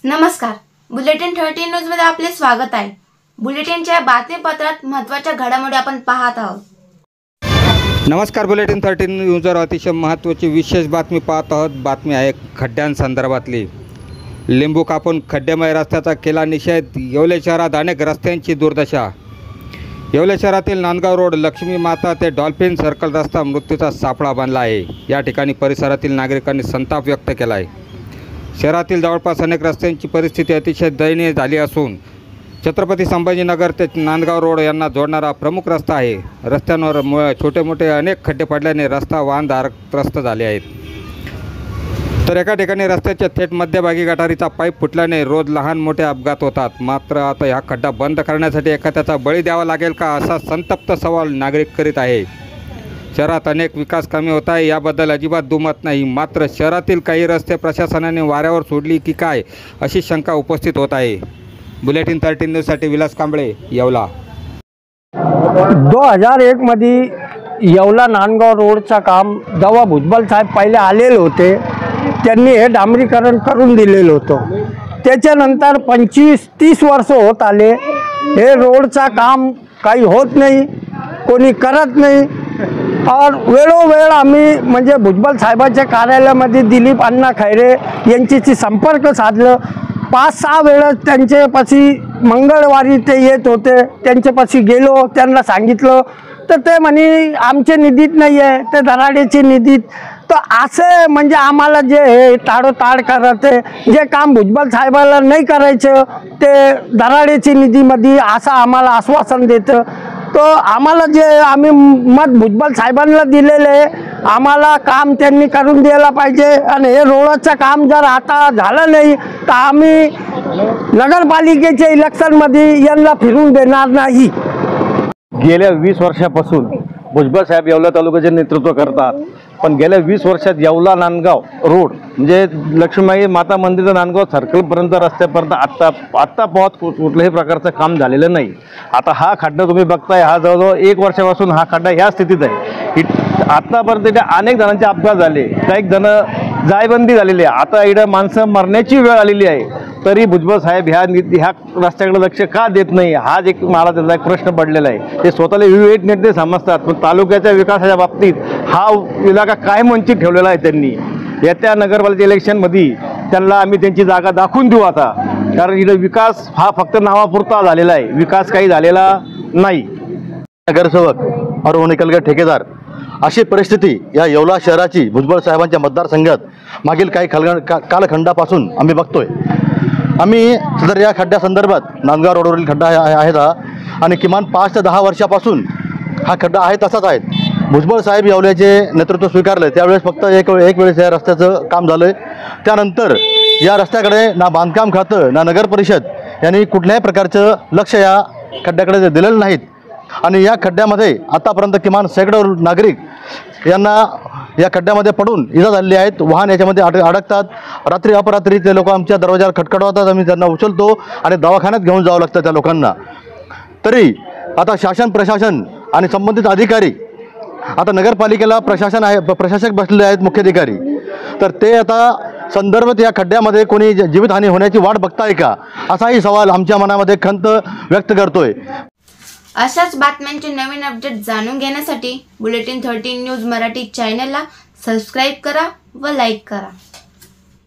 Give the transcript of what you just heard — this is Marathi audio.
नमस्कार, बुलेटिन 13 न्यूज मध्ये आपले स्वागत आहे। बुलेटिनच्या बातमीपत्रात महत्त्वाच्या घडामोडी आपण पाहत आहोत। नमस्कार, बुलेटिन 13 न्यूजवर अतिशय महत्त्वाची विशेष बातमी पाहत आहोत। बातमी आहे खड्ड्यांसंदर्भातली। लिंबू कापून खड्डेमय रस्त्याचा केला निषेध। येवले शहरात अनेक रस्त्यांची दुर्दशा। येवले शहरातील नांदगाव रोड लक्ष्मी माता ते डॉल्फिन सर्कल रस्ता मृत्यूचा सापळा बनला आहे। या ठिकाणी परिसरातील नागरिकांनी संताप व्यक्त केला आहे। शहरातील जवळपास अनेक रस्त्यांची परिस्थिती अतिशय दयनीय झाली असून छत्रपती संभाजीनगर ते नांदगाव रोड यांना जोडणारा प्रमुख रस्ता आहे। रस्त्यांवर छोटे मोठे अनेक खड्डे पडल्याने रस्ता वाहनधारकग्रस्त झाले आहेत। तर एका ठिकाणी रस्त्याच्या थेट मध्यभागी गटारीचा पाईप फुटल्याने रोज लहान मोठे अपघात होतात। मात्र आता हा खड्डा बंद करण्यासाठी एखाद्याचा बळी द्यावा लागेल का, असा संतप्त सवाल नागरिक करीत आहे। शहरात अनेक विकास कामे होत आहे, याबद्दल अजिबात दुमत नाही। मात्र शहरातील काही रस्ते प्रशासनाने वाऱ्यावर सोडली की काय, अशी शंका उपस्थित होत आहे। बुलेटिन 13 न्यूजसाठी विलास कांबळे, येवला। 2001 मध्ये येवला नांदगाव रोडचा काम जेव्हा भुजबळ साहेब पहिले आलेले होते, त्यांनी हे डांबरीकरण करून दिलेलं होतं। त्याच्यानंतर 25-30 वर्ष होत आले, हे रोडचा काम काही होत नाही, कोणी करत नाही। और वेळोवेळ आम्ही म्हणजे भुजबळ साहेबांच्या कार्यालयामध्ये दिलीप अण्णा खैरे यांच्याशी संपर्क साधलं। 5-6 वेळेस त्यांच्यापाशी मंगळवारी ते येत होते, त्यांच्यापाशी गेलो, त्यांना सांगितलं तर ते म्हणे आमच्या निधीत नाही आहे, ते दराडेचे निधीत। तर असं म्हणजे आम्हाला जे हे ताडोताड करत आहे, जे काम भुजबळ साहेबाला नाही करायचं ते दराडेचे निधीमध्ये असं आम्हाला आश्वासन देतं। तो आम्हाला जे आम्ही मत भुजबळ साहेबांना दिलेले आहे, आम्हाला काम त्यांनी करून द्यायला पाहिजे। आणि हे रोडचं काम जर आता झालं नाही तर आम्ही नगरपालिकेच्या इलेक्शनमध्ये यांना फिरून देणार नाही। गेल्या 20 वर्षापासून भुजबळ साहेब येवला तालुक्याचे नेतृत्व करतात, पण गेल्या 20 वर्षात येवला नांदगाव रोड म्हणजे लक्ष्मीमाई माता मंदिर नांदगाव सर्कलपर्यंत रस्त्यापर्यंत आत्ता पोहोच कुठल्याही प्रकारचं काम झालेलं नाही। आता हा खड्डा तुम्ही बघताय, हा जवळजवळ 1 वर्षापासून हा खड्डा ह्या स्थितीत आहे। आत्तापर्यंत इथे अनेक जणांचे अपघात झाले, काही जण जायबंदी झालेली आहे, आता इकडे माणसं मरण्याची वेळ आलेली आहे, तरी भुजबळ साहेब ह्या रस्त्याकडे लक्ष का देत नाही, हा एक मला त्याचा एक प्रश्न पडलेला आहे। ते स्वतःला विवेक नेते समजतात, पण तालुक्याच्या विकासाच्या बाबतीत हा इलाका कायम वंचित ठेवलेला आहे त्यांनी। येत्या नगरपालिका इलेक्शनमध्ये त्यांना आम्ही त्यांची जागा दाखवून देऊ आता, कारण इकडे विकास हा फक्त नावापुरता झालेला आहे, विकास काही झालेला नाही। नगरसेवक और निकलकर ठेकेदार अशी परिस्थिती या येवला शहराची भुजबळ साहेबांच्या मतदारसंघात मागील काही कालखंडापासून आम्ही बघतोय। आम्ही सदर या खड्ड्यासंदर्भात नांदगाव रोडवरील खड्डा आहेत हा, आणि किमान 5 ते 10 वर्षापासून हा खड्डा आहे तसाच आहे। भुजबळ साहेब येवल्याचे नेतृत्व स्वीकारलं त्यावेळेस फक्त एक वेळेस या रस्त्याचं काम झालं, त्यानंतर या रस्त्याकडे ना बांधकाम खातं ना नगर परिषद यांनी कुठल्याही प्रकारचं लक्ष या खड्ड्याकडे दिलेलं नाहीत। आणि या खड्ड्यामध्ये आतापर्यंत किमान शेकडो नागरिक यांना या खड्ड्यामध्ये पडून इजा झालेली आहेत। वाहन याच्यामध्ये अडकतात, रात्री अपरात्री ते लोक आमच्या दरवाजावर खटखटवतात, आम्ही त्यांना उचलतो आणि दवाखान्यात घेऊन जावं लागतं त्या लोकांना। तरी आता शासन प्रशासन आणि संबंधित अधिकारी, आता नगरपालिकेला प्रशासक बसलेले आहेत मुख्याधिकारी, तर ते आता संदर्भात या खड्ड्यामध्ये कोणी जीवितहानी होण्याची वाट बघताय का, असाही सवाल आमच्या मनामध्ये खंत व्यक्त करतोय। अशाच बातम्यांचे नवीन अपडेट जाणून घेण्यासाठी बुलेटिन 13 न्यूज मराठी चॅनलला सबस्क्राईब करा व लाईक करा।